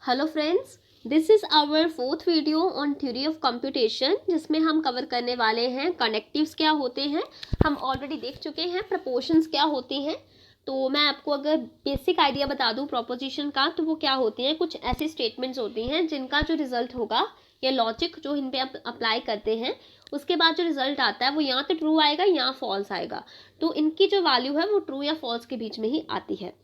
Hello friends, this is our fourth video on theory of computation, जिसमें हम cover करने वाले हैं कनेक्टिव्स क्या होते हैं। हम ऑलरेडी देख चुके हैं प्रपोर्शंस क्या होती हैं। तो मैं आपको अगर बेसिक आइडिया बता दूं प्रोपोजिशन का, तो वो क्या होती हैं, कुछ ऐसी स्टेटमेंट्स होती हैं जिनका जो रिजल्ट होगा या लॉजिक जो इन पे अप्लाई करते हैं, उसके बाद जो रिजल्ट आता है वो या तो ट्रू आएगा या फॉल्स आएगा। तो इनकी जो वैल्यू है वो ट्रू या फॉल्स के बीच में ही आती है।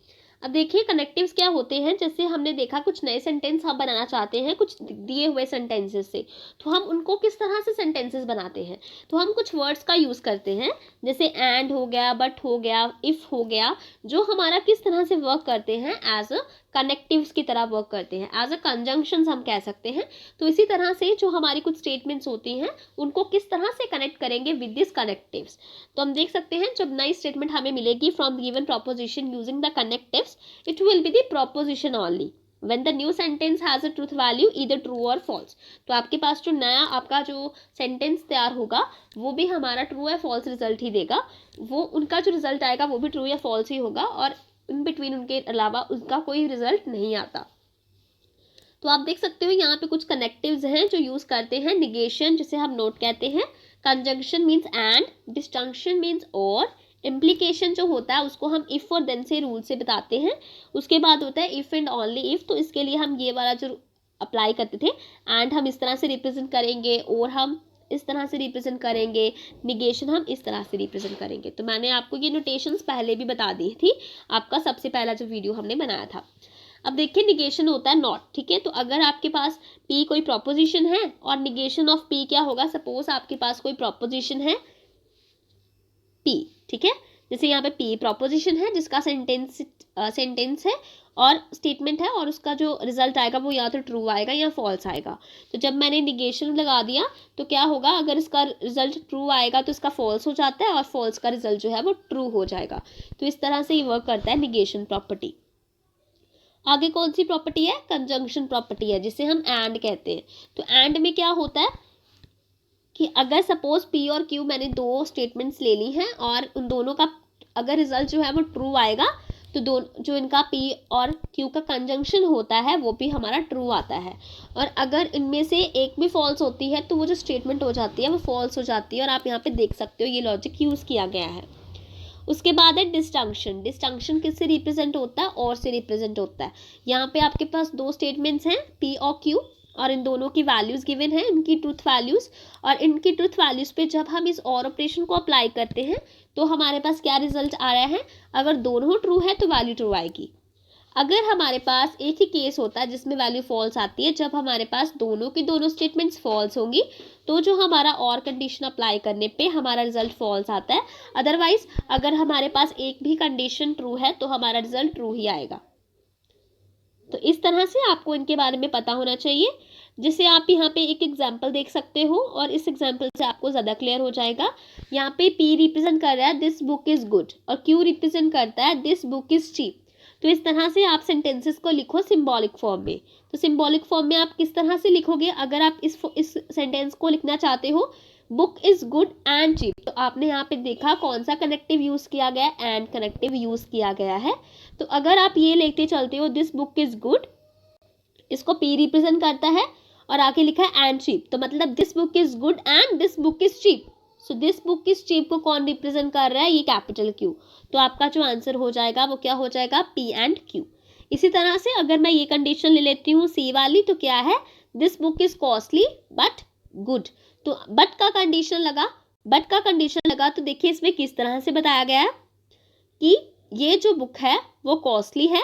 अब देखिए कनेक्टिव्स क्या होते हैं। जैसे हमने देखा कुछ नए सेंटेंस हम बनाना चाहते हैं कुछ दिए हुए सेंटेंसेस से, तो हम उनको किस तरह से सेंटेंसेस बनाते हैं। तो हम कुछ वर्ड्स का यूज़ करते हैं, जैसे एंड हो गया, बट हो गया, इफ़ हो गया, जो हमारा किस तरह से वर्क करते हैं एज अ कनेक्टिव्स की तरह वर्क करते हैं, एज अ कंजंक्शंस हम कह सकते हैं। तो इसी तरह से जो हमारी कुछ स्टेटमेंट्स होती हैं उनको किस तरह से कनेक्ट करेंगे विद दिस कनेक्टिव्स। तो हम देख सकते हैं जब नई स्टेटमेंट हमें मिलेगी from given proposition using the connectives, it will be the proposition only when the new sentence has a truth value either true or false। तो आपके पास जो नया आपका जो सेंटेंस तैयार होगा वो भी हमारा ट्रू या फॉल्स रिजल्ट ही देगा। वो उनका जो रिजल्ट आएगा वो भी ट्रू या फॉल्स ही होगा, और इन बिटवीन उनके अलावा उनका कोई रिजल्ट नहीं आता। तो आप देख सकते हो यहाँ पे कुछ कनेक्टिव्स हैं जो यूज करते हैं। निगेशन जिसे हम नोट कहते हैं, कंजंक्शन मीन्स एंड, डिस्टंक्शन मीन्स और, इम्प्लीकेशन जो होता है उसको हम इफ और देन से रूल से बताते हैं। उसके बाद होता है इफ एंड ओनली इफ, तो इसके लिए हम ये वाला जो अप्लाई करते थे, एंड हम इस तरह से रिप्रेजेंट करेंगे और हम इस तरह से रिप्रेजेंट करेंगे, निगेशन हम इस तरह से रिप्रेजेंट करेंगे। तो मैंने आपको ये नोटेशंस पहले भी बता दी थी, आपका सबसे पहला जो वीडियो हमने बनाया था। अब देखिए निगेशन होता है नॉट, ठीक है। तो अगर आपके पास पी कोई प्रोपोजिशन है और निगेशन ऑफ पी क्या होगा, सपोज आपके पास कोई प्रोपोजिशन है पी, ठीक है। जैसे यहाँ पे पी प्रोपोजिशन है जिसका सेंटेंस है और स्टेटमेंट है, और उसका जो रिजल्ट आएगा वो या तो ट्रू आएगा या फॉल्स आएगा। तो जब मैंने निगेशन लगा दिया तो क्या होगा, अगर इसका रिजल्ट ट्रू आएगा तो इसका फॉल्स हो जाता है और फॉल्स का रिजल्ट जो है वो ट्रू हो जाएगा। तो इस तरह से ये वर्क करता है निगेशन प्रॉपर्टी। आगे कौन सी प्रॉपर्टी है, कंजंक्शन प्रॉपर्टी है, जिसे हम एंड कहते हैं। तो एंड में क्या होता है कि अगर सपोज पी और क्यू मैंने दो स्टेटमेंट्स ले ली हैं और उन दोनों का अगर रिजल्ट जो है वो ट्रू आएगा, तो जो इनका पी और क्यू का कंजंक्शन होता है वो भी हमारा ट्रू आता है। और अगर इनमें से एक भी फॉल्स होती है तो वो जो स्टेटमेंट हो जाती है वो फॉल्स हो जाती है, और आप यहाँ पे देख सकते हो ये लॉजिक यूज़ किया गया है। उसके बाद है डिस्टंक्शन। डिस्टंक्शन किससे रिप्रेजेंट होता है, और से रिप्रेजेंट होता है। यहाँ पे आपके पास दो स्टेटमेंट्स हैं पी और क्यू, और इन दोनों की वैल्यूज गिवन है, इनकी ट्रूथ वैल्यूज, और इनकी ट्रूथ वैल्यूज पे जब हम इस और ऑपरेशन को अप्लाई करते हैं तो हमारे पास क्या रिजल्ट आ रहा है, अगर दोनों ट्रू है तो वैल्यू ट्रू आएगी। अगर हमारे पास एक ही केस होता है जिसमें वैल्यू फॉल्स आती है, जब हमारे पास दोनों की दोनों स्टेटमेंट्स फॉल्स होंगी तो जो हमारा और कंडीशन अप्लाई करने पे हमारा रिजल्ट फॉल्स आता है। अदरवाइज अगर हमारे पास एक भी कंडीशन ट्रू है तो हमारा रिजल्ट ट्रू ही आएगा। तो इस तरह से आपको इनके बारे में पता होना चाहिए। जैसे आप यहाँ पे एक एग्जाम्पल देख सकते हो और इस एग्जाम्पल से आपको ज़्यादा क्लियर हो जाएगा। यहाँ पे पी रिप्रेजेंट कर रहा है दिस बुक इज़ गुड, और क्यू रिप्रेजेंट करता है दिस बुक इज़ चीप। तो इस तरह से आप सेंटेंसेस को लिखो सिंबॉलिक फॉर्म में। तो सिंबॉलिक फॉर्म में आप किस तरह से लिखोगे, अगर आप इस सेंटेंस को लिखना चाहते हो book is good and cheap, तो आपने यहाँ पे देखा कौन सा कनेक्टिव यूज़ किया गया है, एंड कनेक्टिव यूज़ किया गया है। तो अगर आप ये लिखते चलते हो दिस बुक इज़ गुड, इसको पी रिप्रेजेंट करता है और आगे लिखा है एंड चीप, तो मतलब this book is good and this book is cheap. So this book is cheap को कौन रिप्रेजेंट कर रहा है, ये कैपिटल क्यू। तो आपका जो आंसर हो जाएगा वो क्या हो जाएगा, पी एंड क्यू। इसी तरह से अगर मैं ये कंडीशन ले लेती हूँ सी वाली, तो क्या है, this book is costly but good. तो बट का कंडीशन लगा तो देखिए इसमें किस तरह से बताया गया है कि ये जो बुक है वो कॉस्टली है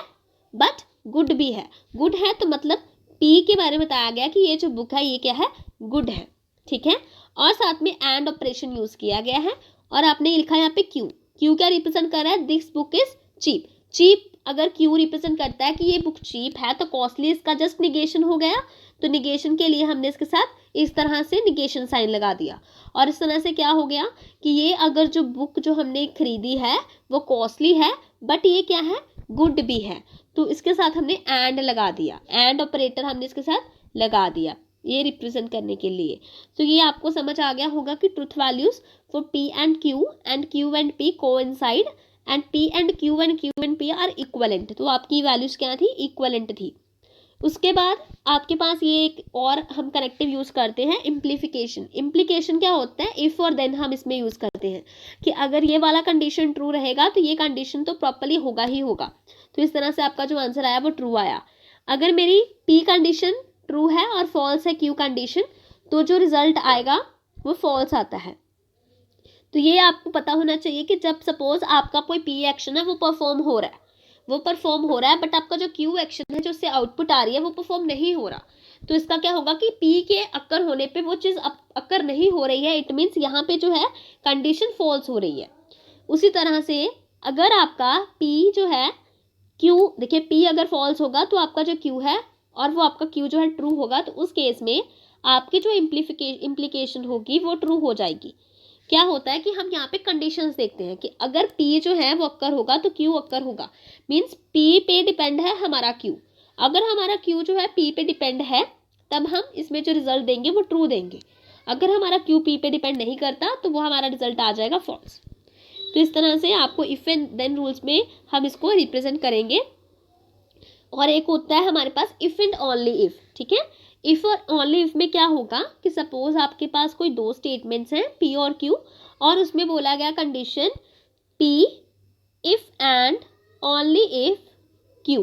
बट गुड भी है। गुड है तो मतलब पी के बारे में बताया गया कि ये जो बुक है ये क्या है, गुड है, ठीक है। और साथ में एंड ऑपरेशन यूज किया गया है, और आपने लिखा है यहाँ पे क्यू। क्यू क्या रिप्रेजेंट कर रहा है, this book is cheap. Cheap अगर क्यू रिप्रेजेंट करता है कि ये बुक चीप है, तो कॉस्टली इसका जस्ट निगेशन हो गया। तो निगेशन के लिए हमने इसके साथ इस तरह से निगेशन साइन लगा दिया, और इस तरह से क्या हो गया कि ये अगर जो बुक जो हमने खरीदी है वो कॉस्टली है बट ये क्या है, गुड भी है। तो इसके साथ हमने एंड लगा दिया, एंड ऑपरेटर हमने इसके साथ लगा दिया ये रिप्रेजेंट करने के लिए। तो ये आपको समझ आ गया होगा कि truth values for P and Q and P coincide, and P and Q and P R equivalent. तो आपकी वैल्यूज क्या थी, इक्वलेंट थी। उसके बाद आपके पास ये एक और हम कनेक्टिव यूज़ करते हैं इम्प्लीफिकेशन। इम्प्लीकेशन क्या होता है, इफ़ और देन हम इसमें यूज़ करते हैं कि अगर ये वाला कंडीशन ट्रू रहेगा तो ये कंडीशन तो प्रॉपर्ली होगा ही होगा। तो इस तरह से आपका जो आंसर आया वो ट्रू आया। अगर मेरी पी कंडीशन ट्रू है और फॉल्स है क्यू कंडीशन, तो जो रिजल्ट आएगा वो फॉल्स आता है। तो ये आपको पता होना चाहिए कि जब सपोज आपका कोई पी एक्शन है वो परफॉर्म हो रहा है बट आपका जो क्यू एक्शन है जो उससे आउटपुट आ रही है वो परफॉर्म नहीं हो रहा, तो इसका क्या होगा कि पी के अक्कर होने पे वो चीज़ अक्कर नहीं हो रही है, इट मीन्स यहाँ पे जो है कंडीशन फॉल्स हो रही है। उसी तरह से अगर आपका पी जो है क्यू, देखिए पी अगर फॉल्स होगा तो आपका जो क्यू है और वो आपका क्यू जो है ट्रू होगा, तो उस केस में आपकी जो इम्प्लीकेशन होगी वो ट्रू हो जाएगी। क्या होता है कि हम यहाँ पे कंडीशंस देखते हैं कि अगर P जो है वो अक्कर होगा तो Q अक्कर होगा, मीन्स P पे डिपेंड है हमारा Q। अगर हमारा Q जो है P पे डिपेंड है तब हम इसमें जो रिजल्ट देंगे वो ट्रू देंगे। अगर हमारा Q P पे डिपेंड नहीं करता तो वो हमारा रिजल्ट आ जाएगा फॉल्स। तो इस तरह से आपको इफ़ एंड देन रूल्स में हम इसको रिप्रेजेंट करेंगे। और एक होता है हमारे पास इफ़ एंड ओनली इफ़, ठीक है। इफ़ और ओनली इफ़ में क्या होगा कि सपोज आपके पास कोई दो स्टेटमेंट्स हैं पी और क्यू, और उसमें बोला गया condition P if and only if Q,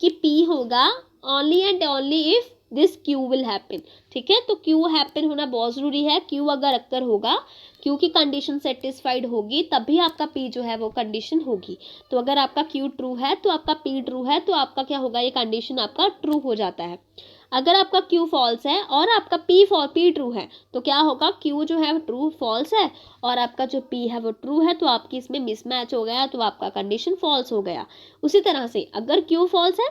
कि पी होगा only and only if this Q will happen, ठीक है। तो क्यू हैपन होना बहुत ज़रूरी है। क्यू अगर अक्कर होगा, क्यू की कंडीशन सेटिस्फाइड होगी तभी आपका पी जो है वो कंडीशन होगी। तो अगर आपका क्यू ट्रू है तो आपका पी ट्रू है, तो आपका क्या होगा, ये कंडीशन आपका ट्रू हो जाता है। अगर आपका क्यू फॉल्स है और आपका पी ट्रू है तो क्या होगा, क्यू जो है ट्रू फॉल्स है और आपका जो पी है वो ट्रू है, तो आपकी इसमें मिसमैच हो गया, तो आपका कंडीशन फॉल्स हो गया। उसी तरह से अगर क्यू फॉल्स है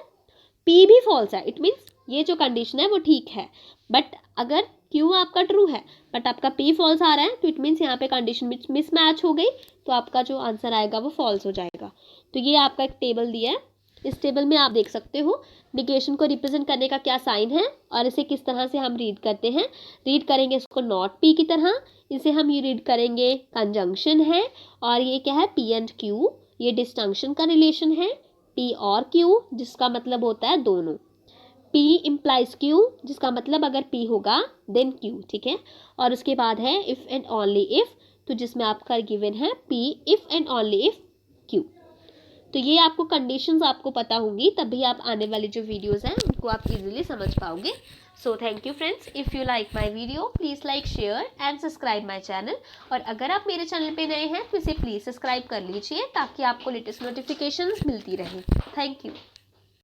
पी भी फॉल्स है, इट मीन्स ये जो कंडीशन है वो ठीक है। बट अगर क्यू आपका ट्रू है बट आपका पी फॉल्स आ रहा है तो इट मीन्स यहाँ पे कंडीशन मिसमैच हो गई, तो आपका जो आंसर आएगा वो फॉल्स हो जाएगा। तो ये आपका एक टेबल दिया है, इस टेबल में आप देख सकते हो निगेशन को रिप्रेजेंट करने का क्या साइन है और इसे किस तरह से हम रीड करते हैं। रीड करेंगे इसको नॉट पी की तरह, इसे हम ये रीड करेंगे कंजंक्शन है, और ये क्या है पी एंड क्यू, ये डिस्टंक्शन का रिलेशन है। पी और क्यू जिसका मतलब होता है दोनों, P इम्प्लाइज Q जिसका मतलब अगर P होगा देन Q, ठीक है। और उसके बाद है इफ़ एंड ओनली इफ़, तो जिसमें आपका गिवन है P if and only if Q। तो ये आपको कंडीशंस आपको पता होंगी तभी आप आने वाली जो वीडियोस हैं उनको आप इजीली समझ पाओगे। So thank you friends, if you like my video please like share and subscribe my channel. और अगर आप मेरे चैनल पे नए हैं तो इसे प्लीज़ सब्सक्राइब कर लीजिए ताकि आपको लेटेस्ट नोटिफिकेशंस मिलती रहें। Thank you.